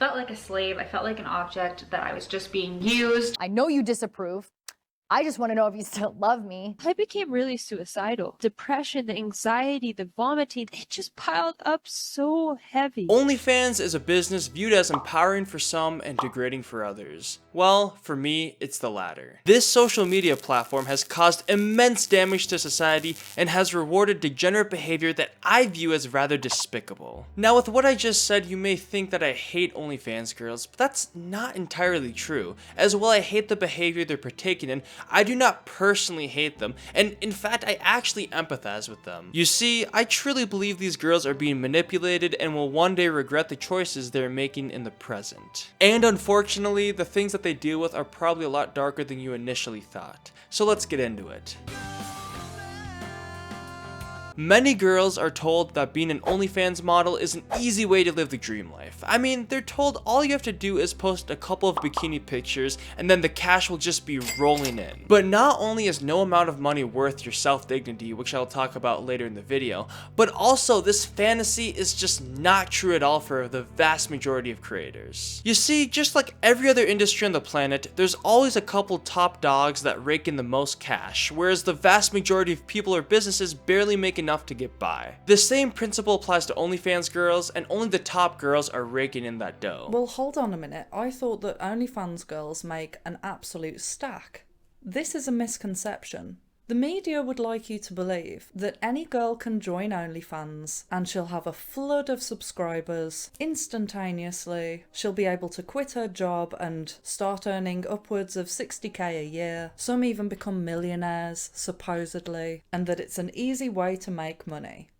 felt like a slave. I felt like an object that I was just being used. I know you disapprove. I just want to know if you still love me. I became really suicidal. Depression, the anxiety, the vomiting, it just piled up so heavy. OnlyFans is a business viewed as empowering for some and degrading for others. Well, for me, it's the latter. This social media platform has caused immense damage to society and has rewarded degenerate behavior that I view as rather despicable. Now, with what I just said, you may think that I hate OnlyFans girls, but that's not entirely true. As well, I hate the behavior they're partaking in. I do not personally hate them, and in fact, I actually empathize with them. You see, I truly believe these girls are being manipulated and will one day regret the choices they're making in the present. And unfortunately, the things that they deal with are probably a lot darker than you initially thought. So let's get into it. Many girls are told that being an OnlyFans model is an easy way to live the dream life. I mean, they're told all you have to do is post a couple of bikini pictures and then the cash will just be rolling in. But not only is no amount of money worth your self-dignity, which I'll talk about later in the video, but also this fantasy is just not true at all for the vast majority of creators. You see, just like every other industry on the planet, there's always a couple top dogs that rake in the most cash, whereas the vast majority of people or businesses barely make enough to get by. The same principle applies to OnlyFans girls, and only the top girls are raking in that dough. Well, hold on a minute. I thought that OnlyFans girls make an absolute stack. This is a misconception. The media would like you to believe that any girl can join OnlyFans and she'll have a flood of subscribers instantaneously. She'll be able to quit her job and start earning upwards of 60k a year. Some even become millionaires, supposedly, and that it's an easy way to make money.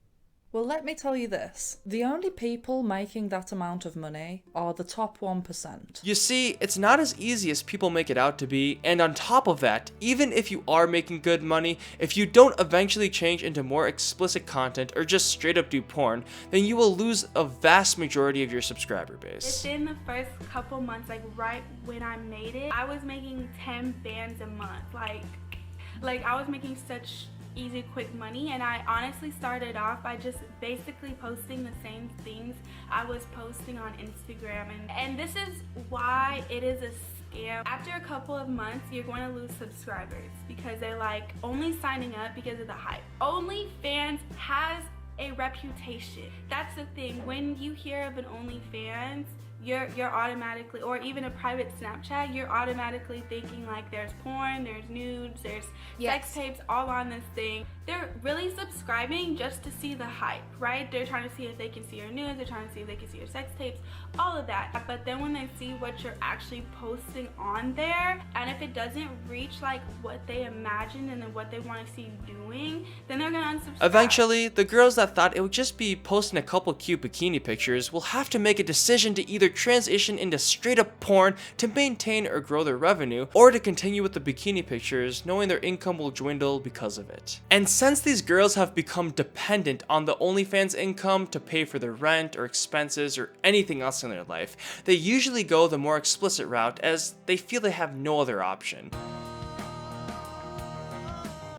Well, let me tell you this. The only people making that amount of money are the top 1%. You see, it's not as easy as people make it out to be, and on top of that, even if you are making good money, if you don't eventually change into more explicit content or just straight up do porn, then you will lose a vast majority of your subscriber base. Within the first couple months, like right when I made it, I was making 10 bands a month. Like I was making such easy quick money, and I honestly started off by just basically posting the same things I was posting on Instagram, and this is why it is a scam. After a couple of months, you're going to lose subscribers because they're like only signing up because of the hype. OnlyFans has a reputation. That's the thing. When you hear of an OnlyFans, you're automatically, or even a private Snapchat, you're automatically thinking like there's porn, there's nudes, there's sex tapes all on this thing. They're really subscribing just to see the hype, right? They're trying to see if they can see your nudes, they're trying to see if they can see your sex tapes, all of that. But then when they see what you're actually posting on there, and if it doesn't reach like what they imagined and then what they want to see you doing, then they're gonna unsubscribe. Eventually, the girls that thought it would just be posting a couple cute bikini pictures will have to make a decision to either transition into straight up porn to maintain or grow their revenue, or to continue with the bikini pictures knowing their income will dwindle because of it. And since these girls have become dependent on the OnlyFans income to pay for their rent or expenses or anything else in their life, they usually go the more explicit route as they feel they have no other option.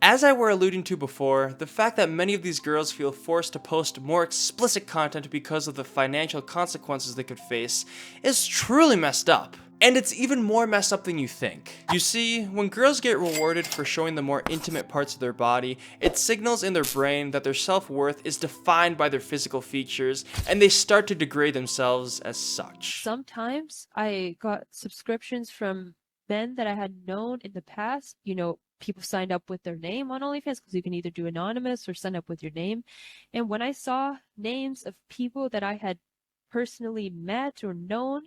As I were alluding to before, the fact that many of these girls feel forced to post more explicit content because of the financial consequences they could face is truly messed up. And it's even more messed up than you think. You see, when girls get rewarded for showing the more intimate parts of their body, it signals in their brain that their self-worth is defined by their physical features, and they start to degrade themselves as such. Sometimes I got subscriptions from men that I had known in the past. You know, people signed up with their name on OnlyFans because you can either do anonymous or sign up with your name. And when I saw names of people that I had personally met or known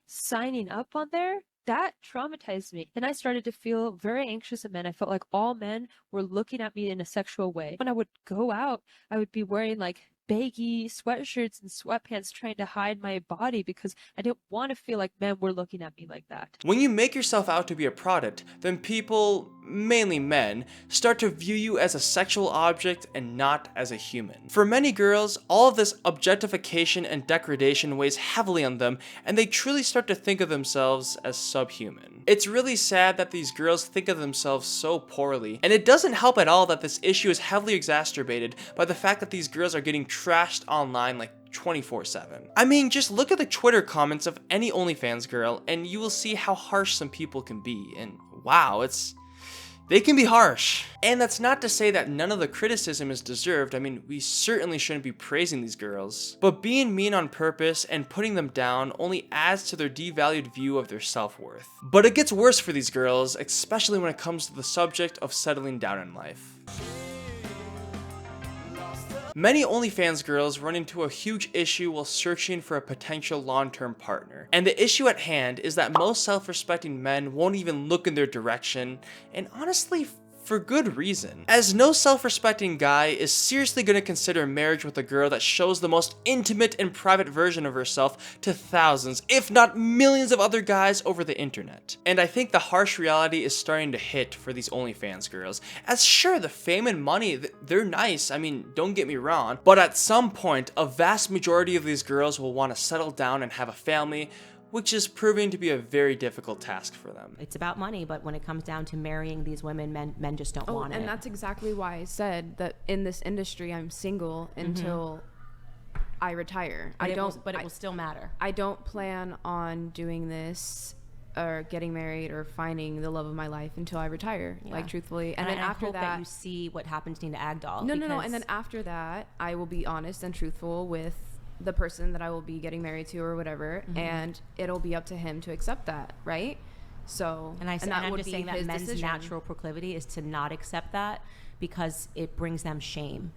signing up on there, that traumatized me. And I started to feel very anxious of men. I felt like all men were looking at me in a sexual way. When I would go out, I would be wearing like baggy sweatshirts and sweatpants trying to hide my body because I didn't want to feel like men were looking at me like that. When you make yourself out to be a product, then people, mainly men, start to view you as a sexual object and not as a human. For many girls, all of this objectification and degradation weighs heavily on them, and they truly start to think of themselves as subhuman. It's really sad that these girls think of themselves so poorly, and it doesn't help at all that this issue is heavily exacerbated by the fact that these girls are getting trashed online like 24/7. I mean, just look at the Twitter comments of any OnlyFans girl and you will see how harsh some people can be, and wow, they can be harsh. And that's not to say that none of the criticism is deserved. I mean, we certainly shouldn't be praising these girls. But being mean on purpose and putting them down only adds to their devalued view of their self-worth. But it gets worse for these girls, especially when it comes to the subject of settling down in life. Many OnlyFans girls run into a huge issue while searching for a potential long-term partner. And the issue at hand is that most self-respecting men won't even look in their direction, and honestly, for good reason. As no self-respecting guy is seriously going to consider marriage with a girl that shows the most intimate and private version of herself to thousands, if not millions of other guys over the internet. And I think the harsh reality is starting to hit for these OnlyFans girls. As sure, the fame and money, they're nice, I mean, don't get me wrong, but at some point, a vast majority of these girls will want to settle down and have a family, which is proving to be a very difficult task for them. It's about money, but when it comes down to marrying these women, men just don't want it. And that's exactly why I said that in this industry, I'm single until I retire. But it will still matter. I don't plan on doing this or getting married or finding the love of my life until I retire, like truthfully. And then after that, you see what happens to Nina Agdal. No. And then after that, I will be honest and truthful with the person that I will be getting married to or whatever, and it'll be up to him to accept that, right? So, and I'm just saying that men's decision. Natural proclivity is to not accept that because it brings them shame.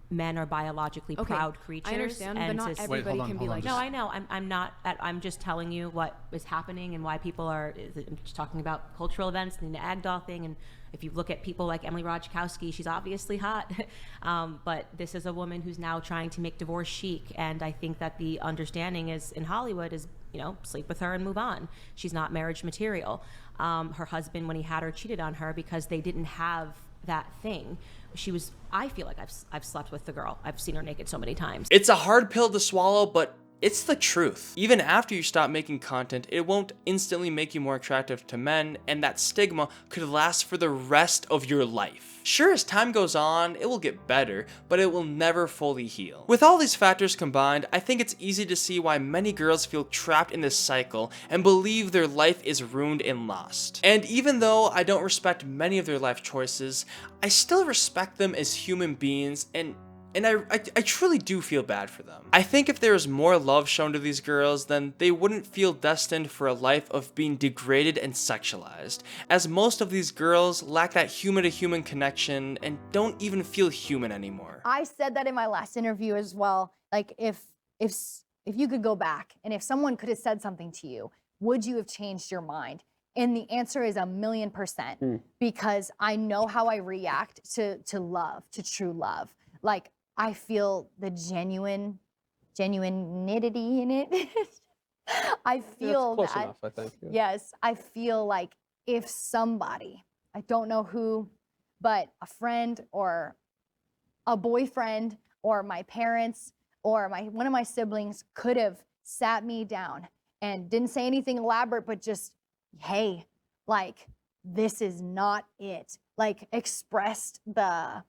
Men are biologically proud creatures. I understand, and but not everybody can be like that. No, I know. I'm not. I'm just telling you what is happening and why people are. I'm just talking about cultural events, the Nina Agdal thing, and if you look at people like Emily Ratajkowski, she's obviously hot, but this is a woman who's now trying to make divorce chic, and I think that the understanding is in Hollywood is, sleep with her and move on. She's not marriage material. Her husband, when he had her, cheated on her because they didn't have that thing. I feel like I've slept with the girl. I've seen her naked so many times. It's a hard pill to swallow, but it's the truth. Even after you stop making content, it won't instantly make you more attractive to men, and that stigma could last for the rest of your life. Sure, as time goes on, it will get better, but it will never fully heal. With all these factors combined, I think it's easy to see why many girls feel trapped in this cycle and believe their life is ruined and lost. And even though I don't respect many of their life choices, I still respect them as human beings, and I truly do feel bad for them. I think if there was more love shown to these girls, then they wouldn't feel destined for a life of being degraded and sexualized, as most of these girls lack that human-to-human connection and don't even feel human anymore. I said that in my last interview as well. Like, if you could go back and if someone could have said something to you, would you have changed your mind? And the answer is 1,000,000%, because I know how I react to love, to true love. Like, I feel the genuinenity in it. I feel close that. enough, I think. Yeah. Yes, I feel like if somebody, I don't know who, but a friend or a boyfriend or my parents or one of my siblings could have sat me down and didn't say anything elaborate, but just, hey, like, this is not it. Like, expressed the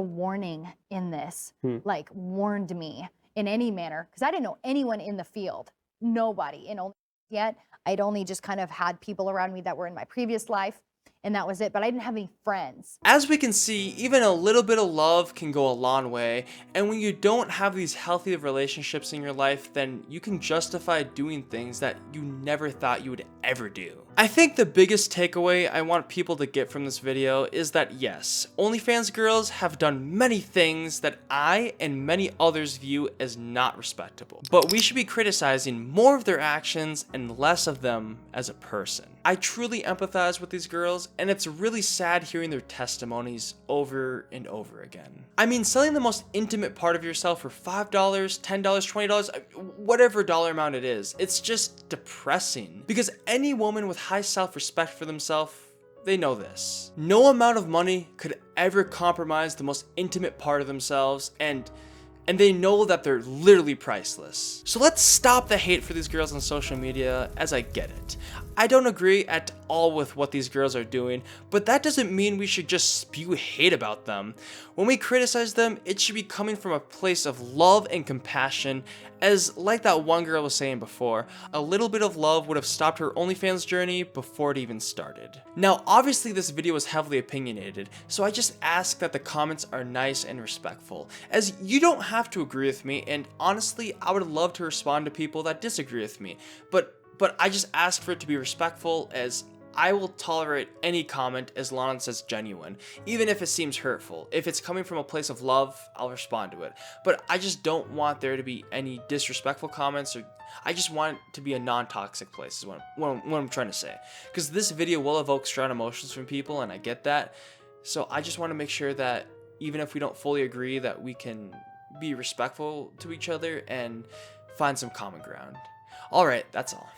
warning in this, like, warned me in any manner, because I didn't know anyone in the field, nobody in only yet. I'd only just kind of had people around me that were in my previous life, and that was it, but I didn't have any friends. As we can see, even a little bit of love can go a long way, and when you don't have these healthy relationships in your life, then you can justify doing things that you never thought you would ever do. I think the biggest takeaway I want people to get from this video is that yes, OnlyFans girls have done many things that I and many others view as not respectable, but we should be criticizing more of their actions and less of them as a person. I truly empathize with these girls, and it's really sad hearing their testimonies over and over again. I mean, selling the most intimate part of yourself for $5, $10, $20, whatever dollar amount it is, it's just depressing, because any woman with high self-respect for themselves, they know this. No amount of money could ever compromise the most intimate part of themselves, and they know that they're literally priceless. So let's stop the hate for these girls on social media, as I get it. I don't agree at all with what these girls are doing, but that doesn't mean we should just spew hate about them. When we criticize them, it should be coming from a place of love and compassion, as like that one girl was saying before, a little bit of love would have stopped her OnlyFans journey before it even started. Now, obviously this video was heavily opinionated, so I just ask that the comments are nice and respectful, as you don't have to agree with me, and honestly, I would love to respond to people that disagree with me, but I just ask for it to be respectful, as I will tolerate any comment as long as it's genuine, even if it seems hurtful. If it's coming from a place of love, I'll respond to it. But I just don't want there to be any disrespectful comments, or I just want it to be a non-toxic place is what I'm trying to say. Because this video will evoke strong emotions from people, and I get that. So I just want to make sure that even if we don't fully agree, that we can be respectful to each other and find some common ground. Alright, that's all.